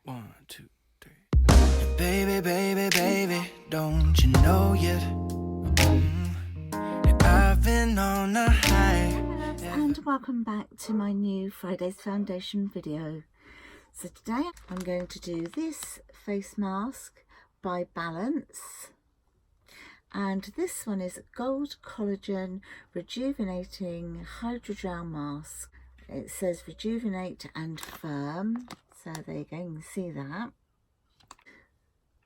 1, 2, 3. Baby, baby, baby, don't you know yet? I've been on a high. And welcome back to my new Friday's Foundation video. So today I'm going to do this face mask by Balance, and this one is Gold Collagen Rejuvenating Hydrogel Mask. It says rejuvenate and firm, so there you go, you can see that.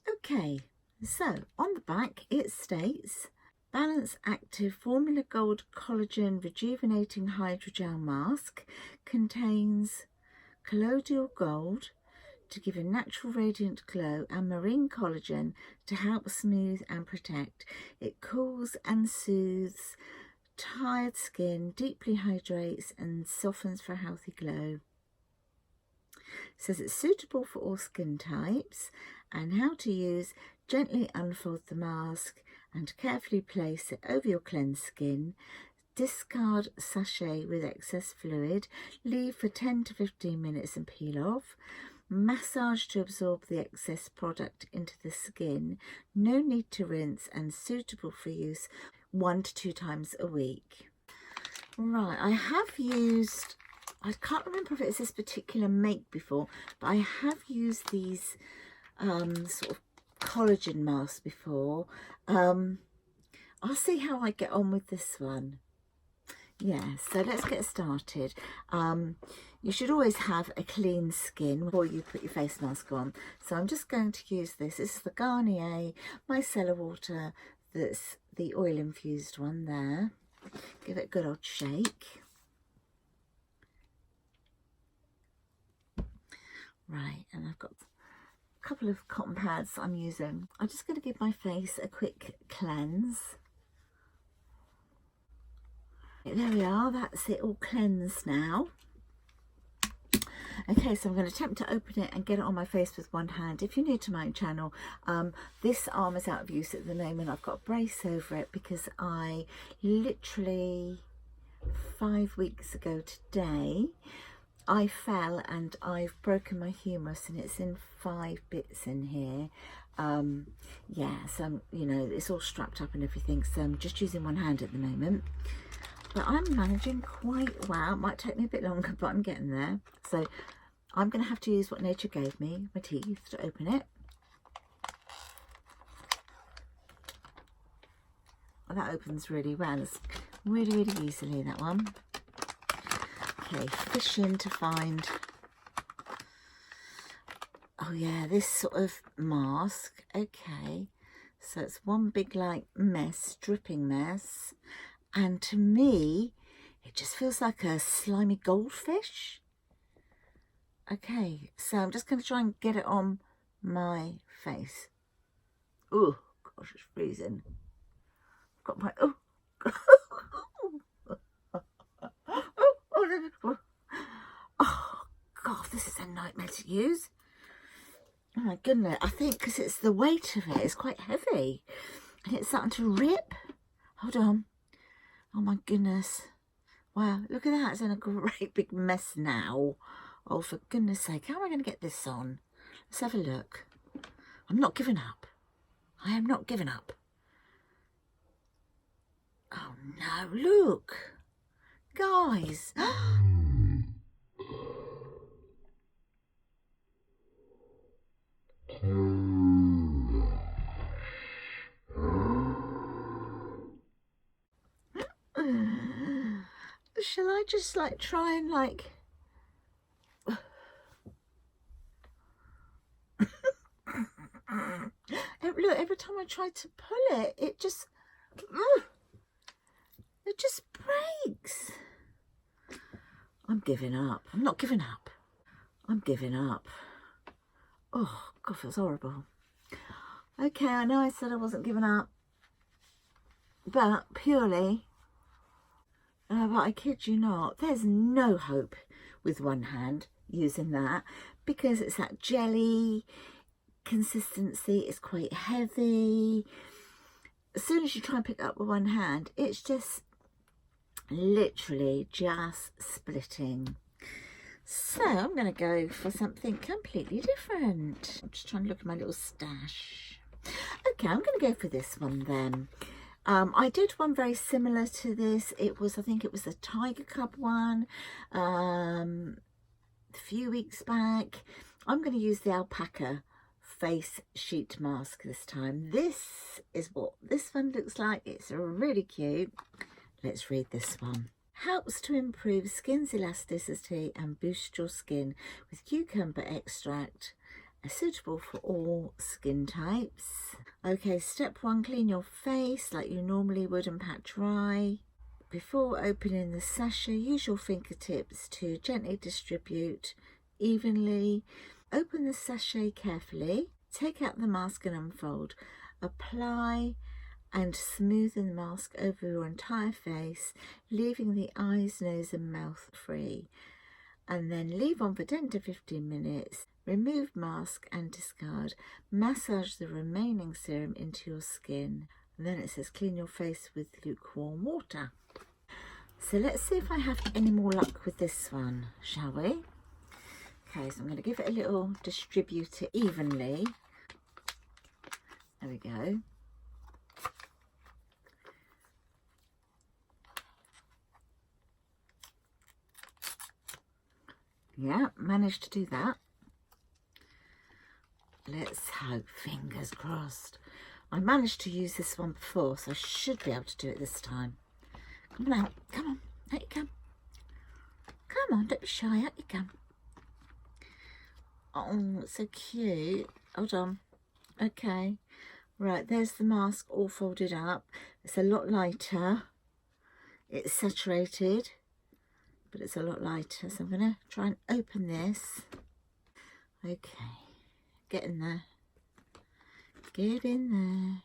Okay, so on the back it states Balance Active Formula Gold Collagen Rejuvenating Hydrogel Mask contains colloidal gold to give a natural radiant glow and marine collagen to help smooth and protect. It cools and soothes tired skin, deeply hydrates and softens for a healthy glow. It says it's suitable for all skin types, and how to use: gently unfold the mask and carefully place it over your cleansed skin. Discard sachet with excess fluid, leave for 10 to 15 minutes and peel off. Massage to absorb the excess product into the skin. No need to rinse and suitable for use 1 to 2 times a week. Right, I have used, I can't remember if it's this particular make before, but I have used these sort of collagen masks before. I'll see how I get on with this one. Yeah, so let's get started. You should always have a clean skin before you put your face mask on. So I'm just going to use this. This is the Garnier Micellar Water. That's the oil infused one there. Give it a good old shake. Right, and I've got a couple of cotton pads I'm using. I'm just going to give my face a quick cleanse. There we are, that's it all cleansed now. Okay, so I'm going to attempt to open it and get it on my face with one hand. If you're new to my channel, this arm is out of use at the moment. I've got a brace over it because I literally 5 weeks ago today I fell and I've broken my humerus, and it's in 5 bits in here. Yeah, so you know, it's all strapped up and everything, so I'm just using one hand at the moment. But I'm managing quite well. It might take me a bit longer, but I'm getting there. So I'm going to have to use what nature gave me, my teeth, to open it. Oh, that opens really well. It's really, really easily, that one. Okay, fishing to find. Oh yeah, this sort of mask. Okay, so it's one big like mess, dripping mess. And to me, it just feels like a slimy goldfish. Okay, so I'm just going to try and get it on my face. Oh, gosh, it's freezing. I've got my, oh, oh, God, this is a nightmare to use. Oh my goodness, I think because it's the weight of it, it's quite heavy. And it's starting to rip. Hold on. Oh my goodness. Wow, look at that. It's in a great big mess now. Oh, for goodness sake. How am I going to get this on? Let's have a look. I'm not giving up. I am not giving up. Oh no, look. Guys. Shall I just like try and like look, every time I try to pull it, it just breaks. I'm giving up. I'm not giving up. I'm giving up. Oh God, that's horrible. Okay, I know I said I wasn't giving up, but purely but I kid you not, there's no hope with one hand using that, because it's that jelly consistency. It's quite heavy. As soon as you try and pick it up with one hand, it's just literally just splitting. So I'm going to go for something completely different. I'm just trying to look at my little stash. Okay, I'm going to go for this one then. I did one very similar to this. It was, I think it was the Tiger Cub one a few weeks back. I'm going to use the alpaca face sheet mask this time. This is what this one looks like. It's really cute. Let's read this one. Helps to improve skin's elasticity and boost your skin with cucumber extract. Suitable for all skin types. Okay, step 1, clean your face like you normally would and pat dry. Before opening the sachet, use your fingertips to gently distribute evenly. Open the sachet carefully. Take out the mask and unfold. Apply and smoothen the mask over your entire face, leaving the eyes, nose and mouth free. And then leave on for 10 to 15 minutes. Remove mask and discard. Massage the remaining serum into your skin. And then it says clean your face with lukewarm water. So let's see if I have any more luck with this one, shall we? Okay, so I'm going to give it a little distribute it evenly. There we go. Yeah, managed to do that. Let's hope, fingers crossed. I managed to use this one before, so I should be able to do it this time. Come on out, come on, out you come. Come on, don't be shy, out you come. Oh, it's so cute. Hold on. Okay, right, there's the mask all folded up. It's a lot lighter. It's saturated, but it's a lot lighter. So I'm going to try and open this. Okay, get in there. Get in there.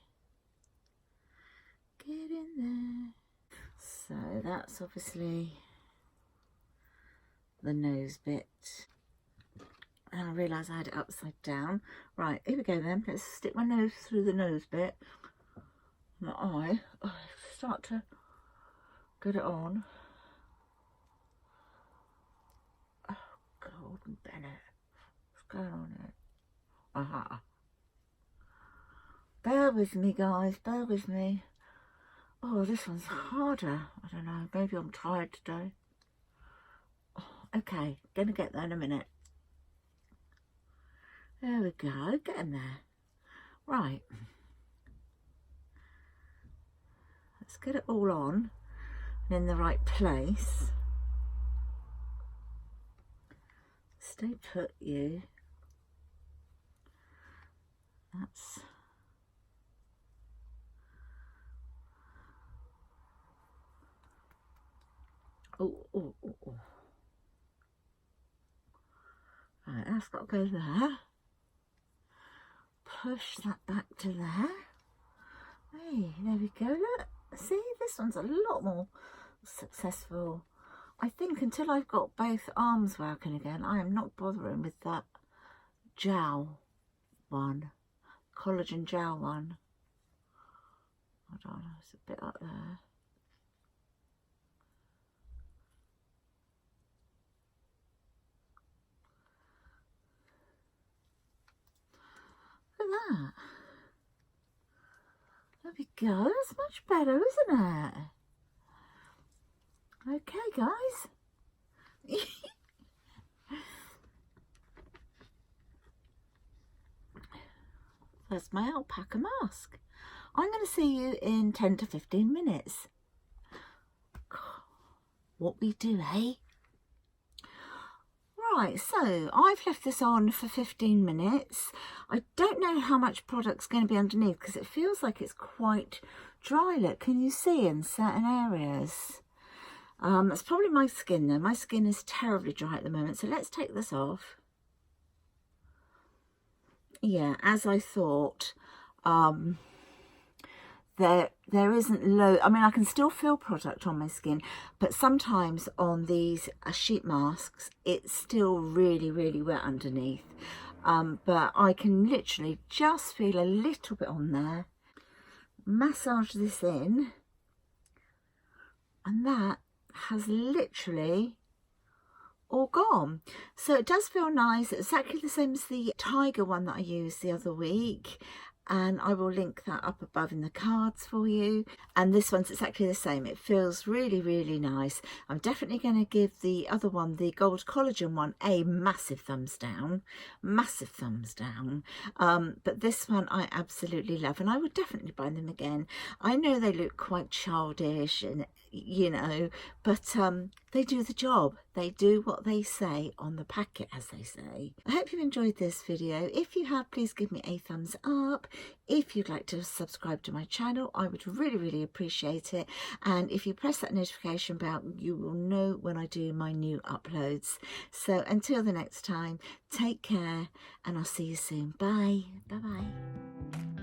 Get in there. So that's obviously the nose bit. And I realised I had it upside down. Right, here we go then. Let's stick my nose through the nose bit. My eye. Oh, start to get it on. Oh, Golden Bennett. What's going on here? Aha. Bear with me, guys. Bear with me. Oh, this one's harder. I don't know. Maybe I'm tired today. Oh, okay, gonna get there in a minute. There we go. Get in there. Right. Let's get it all on and in the right place. Stay put, you. That's... Oh. Right, that's got to go there. Push that back to there. Hey, there we go, look. See, this one's a lot more successful. I think until I've got both arms working again, I am not bothering with that gel one. Collagen gel one. Hold on, it's a bit up there. Look at that. There we go. That's much better, isn't it? Okay, guys. That's my alpaca mask. I'm going to see you in 10 to 15 minutes. What we do, eh? Right, so I've left this on for 15 minutes. I don't know how much product's going to be underneath because it feels like it's quite dry. Look, can you see in certain areas? That's probably my skin though. My skin is terribly dry at the moment. So let's take this off. Yeah, as I thought, there isn't low. I mean, I can still feel product on my skin, but sometimes on these sheet masks, it's still really, really wet underneath. But I can literally just feel a little bit on there. Massage this in, and that has literally all gone. So it does feel nice, exactly the same as the tiger one that I used the other week, and I will link that up above in the cards for you. And this one's exactly the same. It feels really, really nice. I'm definitely going to give the other one, the gold collagen one, a massive thumbs down, massive thumbs down. But this one I absolutely love, and I would definitely buy them again. I know they look quite childish and, you know, but they do the job. They do what they say on the packet, as they say. I hope you enjoyed this video. If you have, please give me a thumbs up. If you'd like to subscribe to my channel, I would really, really appreciate it. And if you press that notification bell, you will know when I do my new uploads. So until the next time, take care, and I'll see you soon. Bye. Bye-bye.